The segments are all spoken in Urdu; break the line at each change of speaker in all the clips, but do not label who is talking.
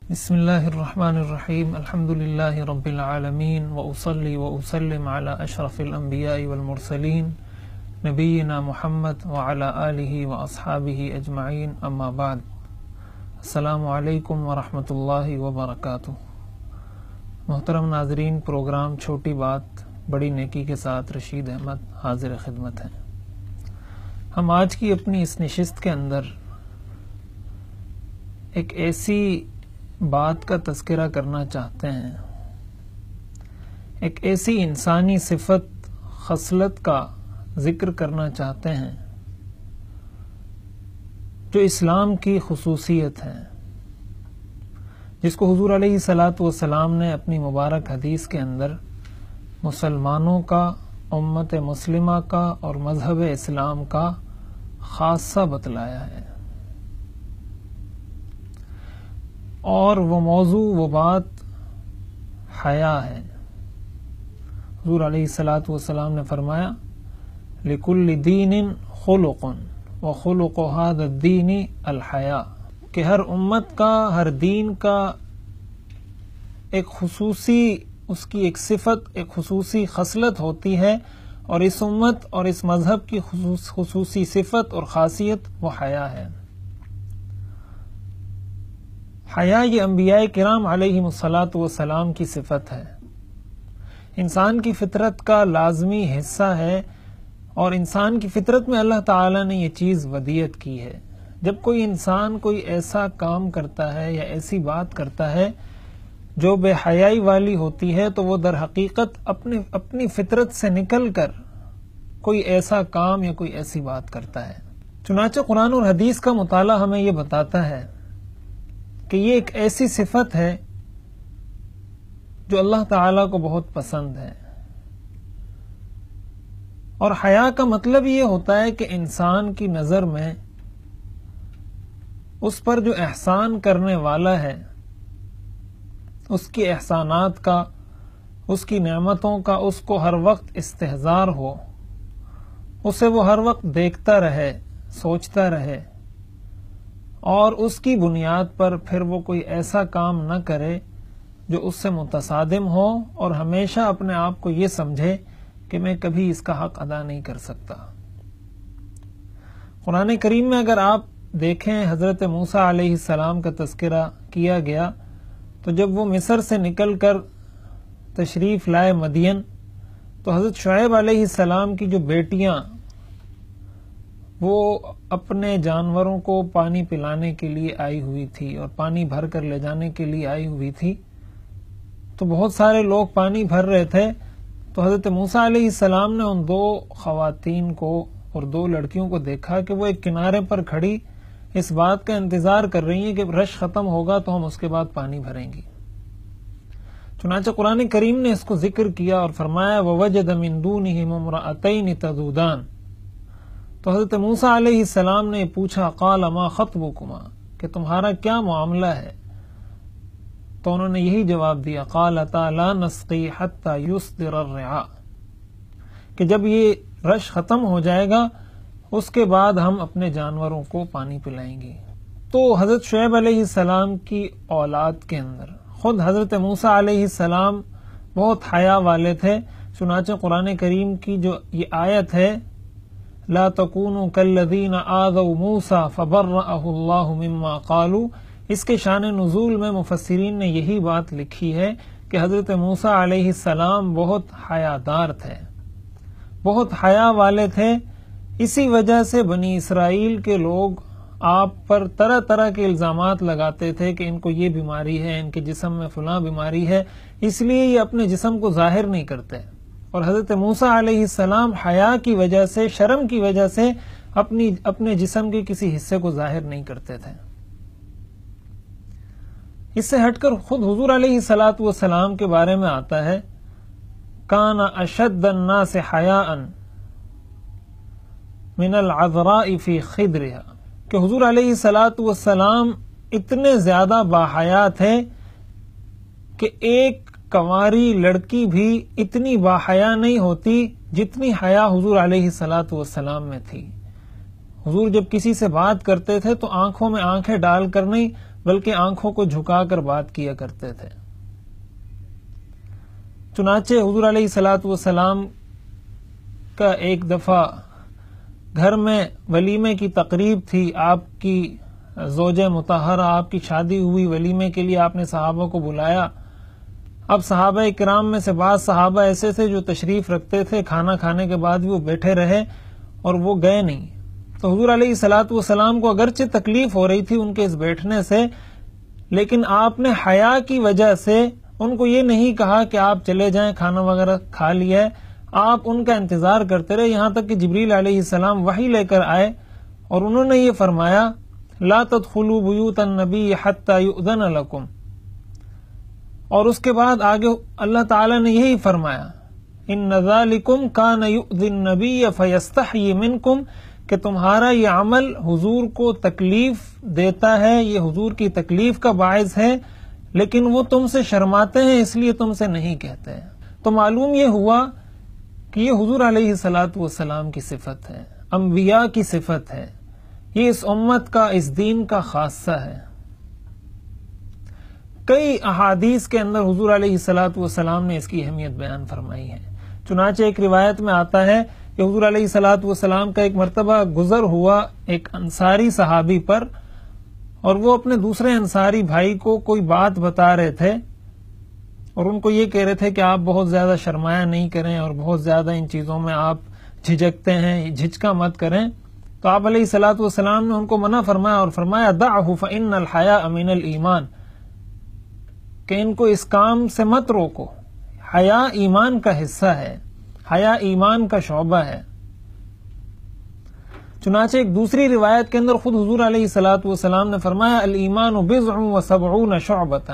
بسم اللہ الرحمن الرحیم الحمد للہ رب العالمین وأصلی وأسلم علی اشرف الانبیاء والمرسلین نبینا محمد وعلی آلہ واصحابہ اجمعین اما بعد السلام علیکم ورحمۃ اللہ وبرکاتہ۔ محترم ناظرین، پروگرام چھوٹی بات بڑی نیکی کے ساتھ رشید احمد حاضر خدمت ہیں۔ ہم آج کی اپنی اس نشست کے اندر ایک ایسی بات کا تذکرہ کرنا چاہتے ہیں، ایک ایسی انسانی صفت خصلت کا ذکر کرنا چاہتے ہیں جو اسلام کی خصوصیت ہے، جس کو حضور علیہ الصلاۃ والسلام نے اپنی مبارک حدیث کے اندر مسلمانوں کا، امت مسلمہ کا اور مذہب اسلام کا خاصہ بتلایا ہے۔ اور وہ موضوع، وہ بات حیا ہے۔ حضور علیہ الصلاۃ والسلام نے فرمایا لِكُلِّ دِينٍ خُلُقٌ وَخُلُقُ هَذَا الدِّينِ الْحَيَاءُ، کہ ہر امت کا، ہر دین کا ایک خصوصی، اس کی ایک صفت، ایک خصوصی خصلت ہوتی ہے، اور اس امت اور اس مذہب کی خصوصی صفت اور خاصیت وہ حیا ہے۔ حیا یہ انبیاء کرام علیہم الصلاۃ والسلام کی صفت ہے، انسان کی فطرت کا لازمی حصہ ہے، اور انسان کی فطرت میں اللہ تعالیٰ نے یہ چیز ودیعت کی ہے۔ جب کوئی انسان کوئی ایسا کام کرتا ہے یا ایسی بات کرتا ہے جو بے حیائی والی ہوتی ہے، تو وہ در حقیقت اپنی فطرت سے نکل کر کوئی ایسا کام یا کوئی ایسی بات کرتا ہے۔ چنانچہ قرآن اور حدیث کا مطالعہ ہمیں یہ بتاتا ہے کہ یہ ایک ایسی صفت ہے جو اللہ تعالیٰ کو بہت پسند ہے، اور حیا کا مطلب یہ ہوتا ہے کہ انسان کی نظر میں اس پر جو احسان کرنے والا ہے، اس کی احسانات کا، اس کی نعمتوں کا اس کو ہر وقت استحضار ہو، اسے وہ ہر وقت دیکھتا رہے، سوچتا رہے، اور اس کی بنیاد پر پھر وہ کوئی ایسا کام نہ کرے جو اس سے متصادم ہو، اور ہمیشہ اپنے آپ کو یہ سمجھے کہ میں کبھی اس کا حق ادا نہیں کر سکتا۔ قرآن کریم میں اگر آپ دیکھیں، حضرت موسیٰ علیہ السلام کا تذکرہ کیا گیا، تو جب وہ مصر سے نکل کر تشریف لائے مدین، تو حضرت شعیب علیہ السلام کی جو بیٹیاں وہ اپنے جانوروں کو پانی پلانے کے لیے آئی ہوئی تھی اور پانی بھر کر لے جانے کے لیے آئی ہوئی تھی، تو بہت سارے لوگ پانی بھر رہے تھے، تو حضرت موسیٰ علیہ السلام نے ان دو خواتین کو اور دو لڑکیوں کو دیکھا کہ وہ ایک کنارے پر کھڑی اس بات کا انتظار کر رہی ہیں کہ رش ختم ہوگا تو ہم اس کے بعد پانی بھریں گی۔ چنانچہ قرآن کریم نے اس کو ذکر کیا اور فرمایا وَوَجَدَ مِن دُونِهِمُ امْرَأَتَيْنِ تَذُودَانِ، تو حضرت موسیٰ علیہ السلام نے پوچھا قَالَ مَا خَطْبُكُمَا، کہ تمہارا کیا معاملہ ہے؟ تو انہوں نے یہی جواب دیا قَالَتَا لَا نَسْقِي حَتَّى يُصْدِرَ الرِّعَاءُ، کہ جب یہ رش ختم ہو جائے گا اس کے بعد ہم اپنے جانوروں کو پانی پلائیں گے۔ تو حضرت شعیب علیہ السلام کی اولاد کے اندر خود حضرت موسیٰ علیہ السلام بہت حیا والے تھے، چنانچہ قرآن کریم کی جو یہ آیت ہے لا تکونوا کالذین آذوا موسیٰ فبرأہ اللہ مما قالوا، اس کے شان نزول میں مفسرین نے یہی بات لکھی ہے کہ حضرت موسیٰ علیہ السلام بہت حیادار تھے، بہت حیا والے تھے، اسی وجہ سے بنی اسرائیل کے لوگ آپ پر طرح طرح کے الزامات لگاتے تھے کہ ان کو یہ بیماری ہے، ان کے جسم میں فلاں بیماری ہے، اس لیے یہ اپنے جسم کو ظاہر نہیں کرتے، اور حضرت موسیٰ علیہ السلام حیا کی وجہ سے، شرم کی وجہ سے اپنے جسم کے کسی حصے کو ظاہر نہیں کرتے تھے۔ اس سے ہٹ کر خود حضور علیہ الصلاۃ والسلام کے بارے میں آتا ہے کان اشد الناس حیاء من العذراء فی خدرها، کہ حضور علیہ الصلاۃ والسلام اتنے زیادہ باحیا تھے کہ ایک کنواری لڑکی بھی اتنی باحیا نہیں ہوتی جتنی حیا حضور علیہ الصلاۃ والسلام میں تھی۔ حضور جب کسی سے بات کرتے تھے تو آنکھوں میں آنکھیں ڈال کر نہیں بلکہ آنکھوں کو جھکا کر بات کیا کرتے تھے۔ چنانچہ حضور علیہ الصلوۃ والسلام کا ایک دفعہ گھر میں ولیمے کی تقریب تھی، آپ کی زوجہ مطہرہ، آپ کی شادی ہوئی، ولیمے کے لیے آپ نے صحابہ کو بلایا۔ اب صحابہ کرام میں سے بعض صحابہ ایسے تھے جو تشریف رکھتے تھے، کھانا کھانے کے بعد بھی وہ بیٹھے رہے اور وہ گئے نہیں۔ تو حضور علیہ الصلوۃ والسلام کو اگرچہ تکلیف ہو رہی تھی ان کے اس بیٹھنے سے، لیکن آپ نے حیا کی وجہ سے ان کو یہ نہیں کہا کہ آپ چلے جائیں، کھانا وغیرہ کھا لیا ہے۔ آپ ان کا انتظار کرتے رہے یہاں تک کہ جبریل علیہ السلام وحی لے کر آئے اور انہوں نے یہ فرمایا لا تدخلوا بیوت النبی حتی یؤذن لکم، اور اس کے بعد آگے اللہ تعالی نے یہی فرمایا ان ذالکم کان یؤذی النبی فیستحیی منکم، کہ تمہارا یہ عمل حضور کو تکلیف دیتا ہے، یہ حضور کی تکلیف کا باعث ہے، لیکن وہ تم سے شرماتے ہیں اس لیے تم سے نہیں کہتے ہیں۔ تو معلوم یہ ہوا کہ یہ حضور علیہ الصلوۃ والسلام کی صفت ہے، انبیاء کی صفت ہے، یہ اس امت کا، اس دین کا خاصہ ہے۔ کئی احادیث کے اندر حضور علیہ الصلوۃ والسلام نے اس کی اہمیت بیان فرمائی ہے۔ چنانچہ ایک روایت میں آتا ہے کہ حضور علیہ الصلوۃ والسلام کا ایک مرتبہ گزر ہوا ایک انصاری صحابی پر، اور وہ اپنے دوسرے انصاری بھائی کو کوئی بات بتا رہے تھے اور ان کو یہ کہہ رہے تھے کہ آپ بہت زیادہ شرمایا نہیں کریں اور بہت زیادہ ان چیزوں میں آپ جھجکتے ہیں، جھجکا مت کریں۔ تو آپ علیہ الصلوۃ والسلام نے ان کو منع فرمایا اور فرمایا دعہ فإن الحیاء من الایمان، کہ ان کو اس کام سے مت روکو، حیا ایمان کا حصہ ہے، حیا ایمان کا شعبہ ہے۔ چنانچہ ایک دوسری روایت کے اندر خود حضور علیہ الصلوۃ والسلام نے فرمایا الایمان بضع وسبعون شعبۃ،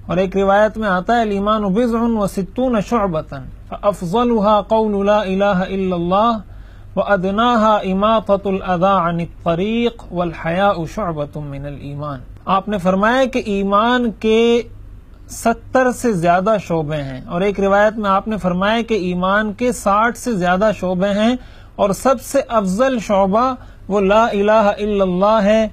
اور ایک روایت میں آتا ہے الایمان بضع وستون شعبۃ فافضلها قول لا الہ الا اللہ وادناها اماطۃ الاذى عن الطریق والحیاء شعبۃ من الایمان۔ آپ نے فرمایا کہ ایمان کے 70 سے زیادہ شعبے ہیں، اور ایک روایت میں آپ نے فرمایا کہ ایمان کے 60 سے زیادہ شعبے ہیں، اور سب سے افضل شعبہ وہ لا الہ الا اللہ ہے،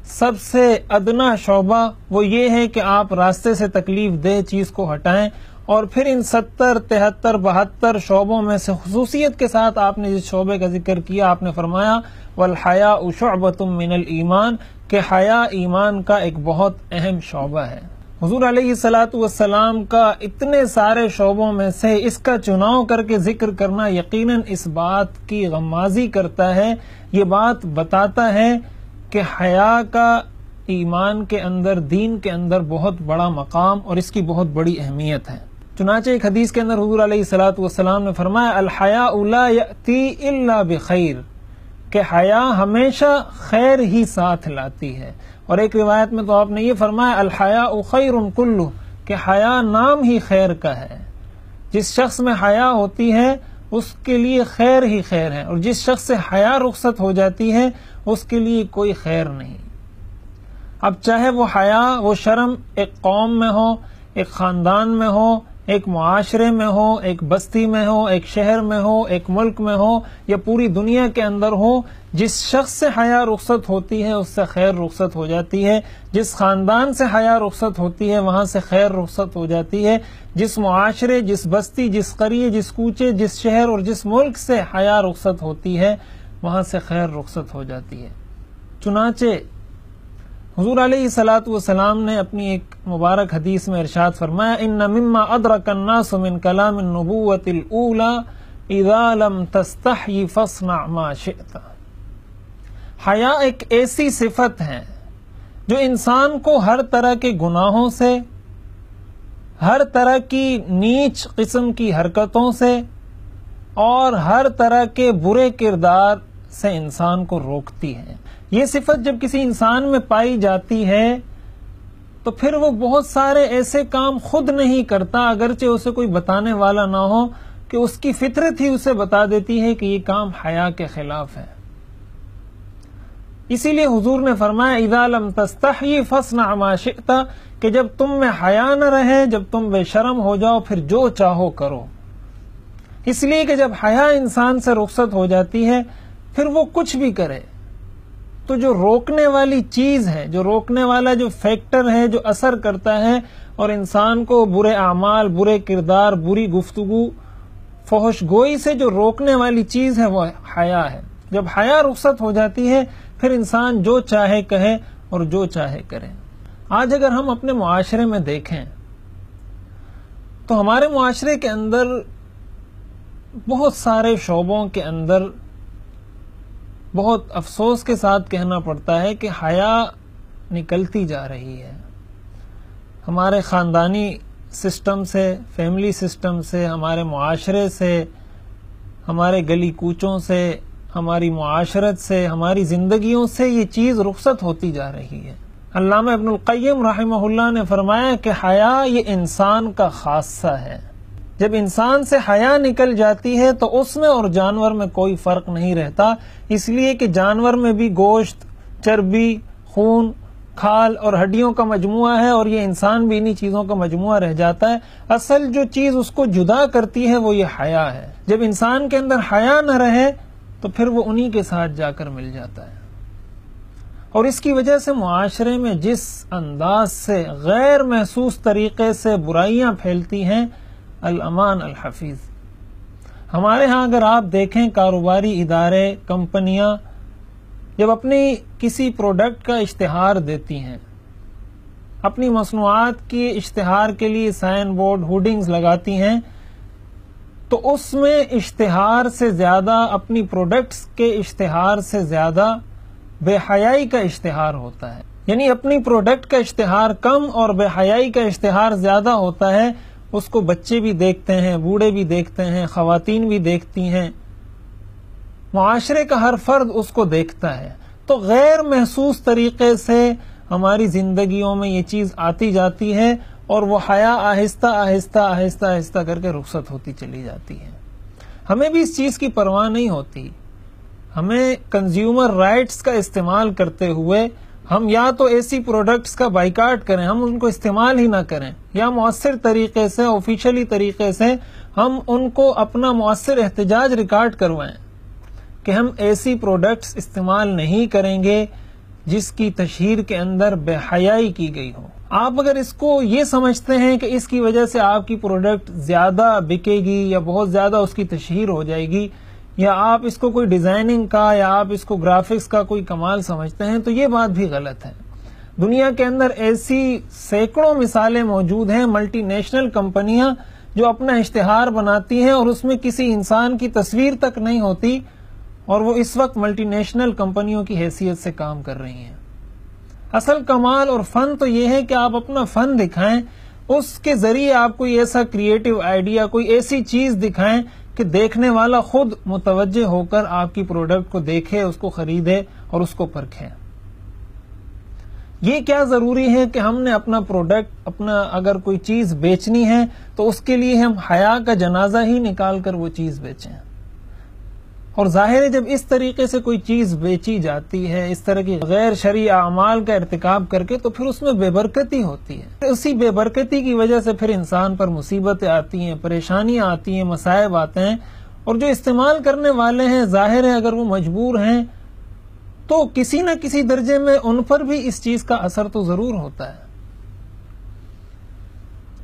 سب سے ادنا شعبہ وہ یہ ہے کہ آپ راستے سے تکلیف دہ چیز کو ہٹائیں، اور پھر ان 70 73 72 شعبوں میں سے خصوصیت کے ساتھ آپ نے جس شعبے کا ذکر کیا آپ نے فرمایا والحیاء شعبۃ من الایمان، کہ حیا ایمان کا ایک بہت اہم شعبہ ہے۔ حضور علیہ الصلوۃ والسلام کا اتنے سارے شعبوں میں سے اس کا چناؤ کر کے ذکر کرنا یقیناً اس بات کی غمازی کرتا ہے، یہ بات بتاتا ہے کہ حیا کا ایمان کے اندر، دین کے اندر بہت بڑا مقام اور اس کی بہت بڑی اہمیت ہے۔ چنانچہ ایک حدیث کے اندر حضور علیہ الصلوۃ والسلام نے فرمایا الحیاء لا یأتی الا بخیر، کہ حیا ہمیشہ خیر ہی ساتھ لاتی ہے، اور ایک روایت میں تو آپ نے یہ فرمایا الحیاء خیر کلہ، کہ حیا نام ہی خیر کا ہے، جس شخص میں حیا ہوتی ہے اس کے لیے خیر ہی خیر ہے، اور جس شخص سے حیا رخصت ہو جاتی ہے اس کے لیے کوئی خیر نہیں۔ اب چاہے وہ حیا، وہ شرم ایک قوم میں ہو، ایک خاندان میں ہو، ایک معاشرے میں ہو، ایک بستی میں ہو، ایک شہر میں ہو، ایک ملک میں ہو، یا پوری دنیا کے اندر ہو، جس شخص سے حیا رخصت ہوتی ہے اس سے خیر رخصت ہو جاتی ہے، جس خاندان سے حیا رخصت ہوتی ہے وہاں سے خیر رخصت ہو جاتی ہے، جس معاشرے، جس بستی، جس قریے، جس کوچے، جس شہر اور جس ملک سے حیا رخصت ہوتی ہے وہاں سے خیر رخصت ہو جاتی ہے۔ چنانچہ حضور علیہ الصلوۃ والسلام نے اپنی ایک مبارک حدیث میں ارشاد فرمایا ان مما ادرک الناس من کلام النبوۃ الاولی اذا لم تستحی فاصنع ما شئت۔ حیا ایک ایسی صفت ہے جو انسان کو ہر طرح کے گناہوں سے، ہر طرح کی نیچ قسم کی حرکتوں سے اور ہر طرح کے برے کردار سے انسان کو روکتی ہے۔ یہ صفت جب کسی انسان میں پائی جاتی ہے تو پھر وہ بہت سارے ایسے کام خود نہیں کرتا، اگرچہ اسے کوئی بتانے والا نہ ہو، کہ اس کی فطرت ہی اسے بتا دیتی ہے کہ یہ کام حیا کے خلاف ہے۔ اسی لیے حضور نے فرمایا اذا لم تستحی فاصنع ما شئت، کہ جب تم میں حیا نہ رہے، جب تم بے شرم ہو جاؤ پھر جو چاہو کرو۔ اس لیے کہ جب حیا انسان سے رخصت ہو جاتی ہے پھر وہ کچھ بھی کرے، تو جو روکنے والی چیز ہے، جو روکنے والا جو فیکٹر ہے، جو اثر کرتا ہے اور انسان کو برے اعمال، برے کردار، بری گفتگو، فحش گوئی سے جو روکنے والی چیز ہے وہ حیا ہے۔ جب حیا رخصت ہو جاتی ہے پھر انسان جو چاہے کہے اور جو چاہے کرے۔ آج اگر ہم اپنے معاشرے میں دیکھیں تو ہمارے معاشرے کے اندر بہت سارے شعبوں کے اندر بہت افسوس کے ساتھ کہنا پڑتا ہے کہ حیا نکلتی جا رہی ہے۔ ہمارے خاندانی سسٹم سے، فیملی سسٹم سے، ہمارے معاشرے سے، ہمارے گلی کوچوں سے، ہماری معاشرت سے، ہماری زندگیوں سے یہ چیز رخصت ہوتی جا رہی ہے۔ علامہ ابن القیم رحمہ اللہ نے فرمایا کہ حیا یہ انسان کا خاصہ ہے۔ جب انسان سے حیا نکل جاتی ہے تو اس میں اور جانور میں کوئی فرق نہیں رہتا، اس لیے کہ جانور میں بھی گوشت، چربی، خون، کھال اور ہڈیوں کا مجموعہ ہے اور یہ انسان بھی انہی چیزوں کا مجموعہ رہ جاتا ہے۔ اصل جو چیز اس کو جدا کرتی ہے وہ یہ حیا ہے۔ جب انسان کے اندر حیا نہ رہے تو پھر وہ انہی کے ساتھ جا کر مل جاتا ہے، اور اس کی وجہ سے معاشرے میں جس انداز سے غیر محسوس طریقے سے برائیاں پھیلتی ہیں، الامان الحفیظ۔ ہمارے ہاں اگر آپ دیکھیں کاروباری ادارے، کمپنیاں جب اپنی کسی پروڈکٹ کا اشتہار دیتی ہیں، اپنی مصنوعات کے اشتہار کے لیے سائن بورڈ، ہوڈنگز لگاتی ہیں، تو اس میں اشتہار سے زیادہ، اپنی پروڈکٹس کے اشتہار سے زیادہ بے حیائی کا اشتہار ہوتا ہے۔ یعنی اپنی پروڈکٹ کا اشتہار کم اور بے حیائی کا اشتہار زیادہ ہوتا ہے۔ اس کو بچے بھی دیکھتے ہیں، بوڑھے بھی دیکھتے ہیں، خواتین بھی دیکھتی ہیں، معاشرے کا ہر فرد اس کو دیکھتا ہے۔ تو غیر محسوس طریقے سے ہماری زندگیوں میں یہ چیز آتی جاتی ہے اور وہ حیا آہستہ آہستہ آہستہ آہستہ کر کے رخصت ہوتی چلی جاتی ہے۔ ہمیں بھی اس چیز کی پرواہ نہیں ہوتی۔ ہمیں کنزیومر رائٹس کا استعمال کرتے ہوئے ہم یا تو ایسی پروڈکٹس کا بائیکاٹ کریں، ہم ان کو استعمال ہی نہ کریں، یا مؤثر طریقے سے، آفیشلی طریقے سے ہم ان کو اپنا مؤثر احتجاج ریکارڈ کروائیں کہ ہم ایسی پروڈکٹس استعمال نہیں کریں گے جس کی تشہیر کے اندر بے حیائی کی گئی ہو۔ آپ اگر اس کو یہ سمجھتے ہیں کہ اس کی وجہ سے آپ کی پروڈکٹ زیادہ بکے گی یا بہت زیادہ اس کی تشہیر ہو جائے گی، یا آپ اس کو کوئی ڈیزائننگ کا یا آپ اس کو گرافکس کا کوئی کمال سمجھتے ہیں، تو یہ بات بھی غلط ہے۔ دنیا کے اندر ایسی سینکڑوں مثالیں موجود ہیں، ملٹی نیشنل کمپنیاں جو اپنا اشتہار بناتی ہیں اور اس میں کسی انسان کی تصویر تک نہیں ہوتی، اور وہ اس وقت ملٹی نیشنل کمپنیوں کی حیثیت سے کام کر رہی ہیں۔ اصل کمال اور فن تو یہ ہے کہ آپ اپنا فن دکھائیں، اس کے ذریعے آپ کوئی ایسا کریٹو آئیڈیا، کوئی ایسی چیز دکھائیں کہ دیکھنے والا خود متوجہ ہو کر آپ کی پروڈکٹ کو دیکھے، اس کو خریدے اور اس کو پرکھے۔ یہ کیا ضروری ہے کہ ہم نے اپنا پروڈکٹ، اپنا اگر کوئی چیز بیچنی ہے تو اس کے لیے ہم حیا کا جنازہ ہی نکال کر وہ چیز بیچیں۔ اور ظاہر ہے جب اس طریقے سے کوئی چیز بیچی جاتی ہے، اس طرح کی غیر شرعی اعمال کا ارتکاب کر کے، تو پھر اس میں بے برکتی ہوتی ہے۔ اسی بے برکتی کی وجہ سے پھر انسان پر مصیبتیں آتی ہیں، پریشانیاں آتی ہیں، مصائب آتے ہیں، اور جو استعمال کرنے والے ہیں ظاہر ہے اگر وہ مجبور ہیں تو کسی نہ کسی درجے میں ان پر بھی اس چیز کا اثر تو ضرور ہوتا ہے۔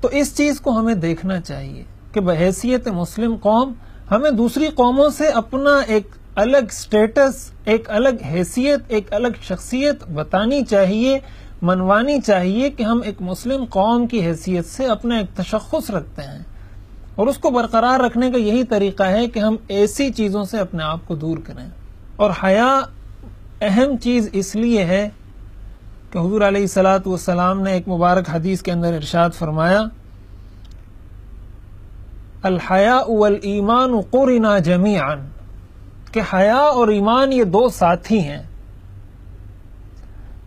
تو اس چیز کو ہمیں دیکھنا چاہیے کہ بحیثیت مسلم قوم ہمیں دوسری قوموں سے اپنا ایک الگ سٹیٹس، ایک الگ حیثیت، ایک الگ شخصیت بتانی چاہیے، منوانی چاہیے کہ ہم ایک مسلم قوم کی حیثیت سے اپنا ایک تشخص رکھتے ہیں، اور اس کو برقرار رکھنے کا یہی طریقہ ہے کہ ہم ایسی چیزوں سے اپنے آپ کو دور کریں۔ اور حیا اہم چیز اس لیے ہے کہ حضور علیہ الصلوۃ والسلام نے ایک مبارک حدیث کے اندر ارشاد فرمایا، الحیاء والایمان قرنا جمیعا، کہ حیا اور ایمان یہ دو ساتھی ہیں،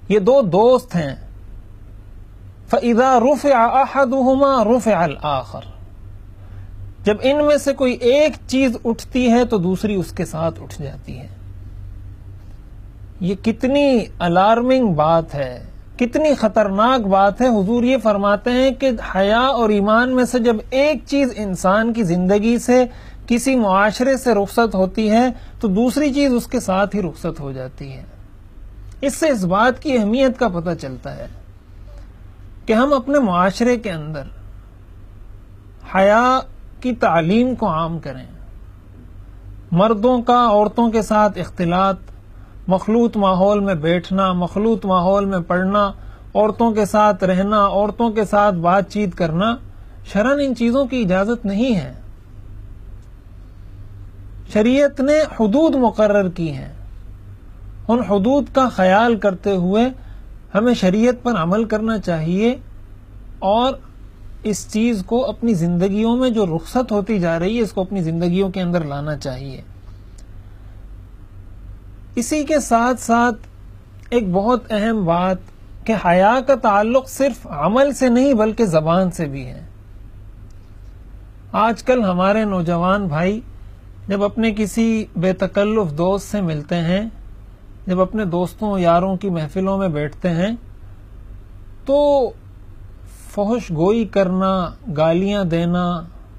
یہ دو دوست ہیں۔ فَإِذَا رُفِعَ أَحَدُهُمَا رُفِعَ الْآخَرُ، جب ان میں سے کوئی ایک چیز اٹھتی ہے تو دوسری اس کے ساتھ اٹھ جاتی ہے۔ یہ کتنی الارمنگ بات ہے، کتنی خطرناک بات ہے۔ حضور یہ فرماتے ہیں کہ حیا اور ایمان میں سے جب ایک چیز انسان کی زندگی سے، کسی معاشرے سے رخصت ہوتی ہے تو دوسری چیز اس کے ساتھ ہی رخصت ہو جاتی ہے۔ اس سے اس بات کی اہمیت کا پتہ چلتا ہے کہ ہم اپنے معاشرے کے اندر حیا کی تعلیم کو عام کریں. مردوں کا عورتوں کے ساتھ اختلاط، مخلوط ماحول میں بیٹھنا، مخلوط ماحول میں پڑھنا، عورتوں کے ساتھ رہنا، عورتوں کے ساتھ بات چیت کرنا، شرعاً ان چیزوں کی اجازت نہیں ہے. شریعت نے حدود مقرر کی ہیں. ان حدود کا خیال کرتے ہوئے ہمیں شریعت پر عمل کرنا چاہیے اور اس چیز کو اپنی زندگیوں میں جو رخصت ہوتی جا رہی ہے اس کو اپنی زندگیوں کے اندر لانا چاہیے. اسی کے ساتھ ساتھ ایک بہت اہم بات کہ حیا کا تعلق صرف عمل سے نہیں بلکہ زبان سے بھی ہے. آج کل ہمارے نوجوان بھائی جب اپنے کسی بے تکلف دوست سے ملتے ہیں، جب اپنے دوستوں یاروں کی محفلوں میں بیٹھتے ہیں تو فحش گوئی کرنا، گالیاں دینا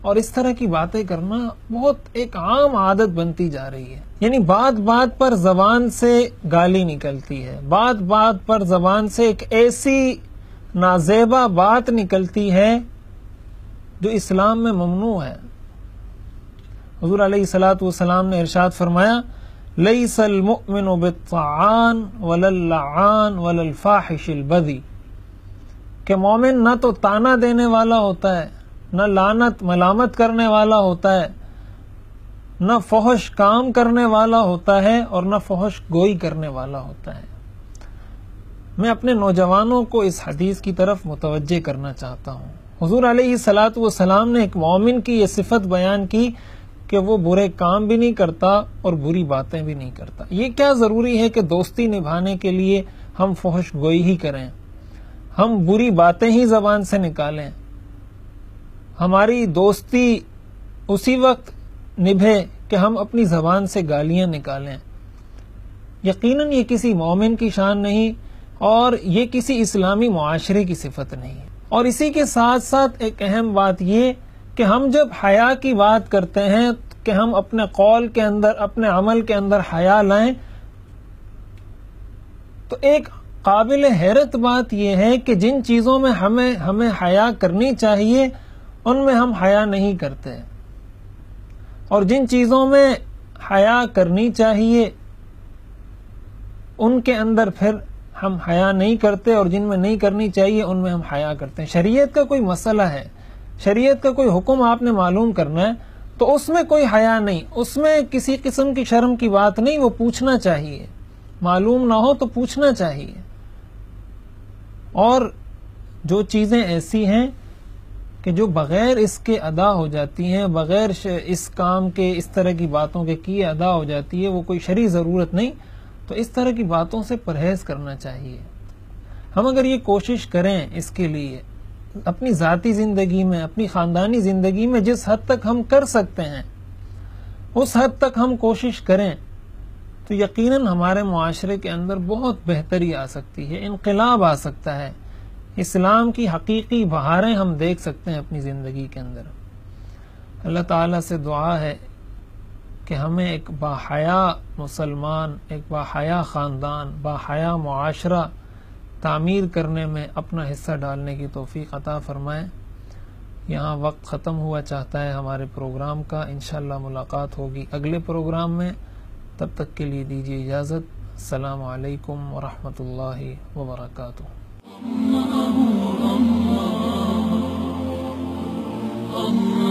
اور اس طرح کی باتیں کرنا بہت ایک عام عادت بنتی جا رہی ہے. یعنی بات بات پر زبان سے گالی نکلتی ہے، بات بات پر زبان سے ایک ایسی نازیبا بات نکلتی ہے جو اسلام میں ممنوع ہے. حضور علیہ الصلوۃ والسلام نے ارشاد فرمایا لیس المؤمن بالطعان ولا اللعان ولا الفاحش البذی، کہ مومن نہ تو تانا دینے والا ہوتا ہے، نہ لعنت ملامت کرنے والا ہوتا ہے، نہ فحش کام کرنے والا ہوتا ہے اور نہ فحش گوئی کرنے والا ہوتا ہے. میں اپنے نوجوانوں کو اس حدیث کی طرف متوجہ کرنا چاہتا ہوں. حضور علیہ الصلوۃ والسلام نے ایک مومن کی یہ صفت بیان کی کہ وہ برے کام بھی نہیں کرتا اور بری باتیں بھی نہیں کرتا. یہ کیا ضروری ہے کہ دوستی نبھانے کے لیے ہم فحش گوئی ہی کریں، ہم بری باتیں ہی زبان سے نکالیں؟ ہماری دوستی اسی وقت نبھے کہ ہم اپنی زبان سے گالیاں نکالیں. یقیناً یہ کسی مومن کی شان نہیں اور یہ کسی اسلامی معاشرے کی صفت نہیں. اور اسی کے ساتھ ساتھ ایک اہم بات یہ کہ ہم جب حیا کی بات کرتے ہیں کہ ہم اپنے قول کے اندر، اپنے عمل کے اندر حیا لائیں، تو ایک قابل حیرت بات یہ ہے کہ جن چیزوں میں ہمیں حیا کرنی چاہیے ان میں ہم حیا نہیں کرتے، اور جن چیزوں میں حیا کرنی چاہیے ان کے اندر پھر ہم حیا نہیں کرتے، اور جن میں نہیں کرنی چاہیے ان میں ہم حیا کرتے ہیں. شریعت کا کوئی مسئلہ ہے، شریعت کا کوئی حکم آپ نے معلوم کرنا ہے تو اس میں کوئی حیا نہیں، اس میں کسی قسم کی شرم کی بات نہیں. وہ پوچھنا چاہیے، معلوم نہ ہو تو پوچھنا چاہیے. اور جو چیزیں ایسی ہیں کہ جو بغیر اس کے ادا ہو جاتی ہیں، بغیر اس کام کے، اس طرح کی باتوں کے کیے ادا ہو جاتی ہے، وہ کوئی شرعی ضرورت نہیں، تو اس طرح کی باتوں سے پرہیز کرنا چاہیے. ہم اگر یہ کوشش کریں اس کے لیے اپنی ذاتی زندگی میں، اپنی خاندانی زندگی میں جس حد تک ہم کر سکتے ہیں اس حد تک ہم کوشش کریں تو یقیناً ہمارے معاشرے کے اندر بہت بہتری آ سکتی ہے، انقلاب آ سکتا ہے، اسلام کی حقیقی بہاریں ہم دیکھ سکتے ہیں اپنی زندگی کے اندر. اللہ تعالیٰ سے دعا ہے کہ ہمیں ایک باحیا مسلمان، ایک باحیا خاندان، باحیا معاشرہ تعمیر کرنے میں اپنا حصہ ڈالنے کی توفیق عطا فرمائے. یہاں وقت ختم ہوا چاہتا ہے ہمارے پروگرام کا. انشاءاللہ ملاقات ہوگی اگلے پروگرام میں. تب تک کے لیے دیجیے اجازت. السلام علیکم ورحمۃ اللہ وبرکاتہ.
Allah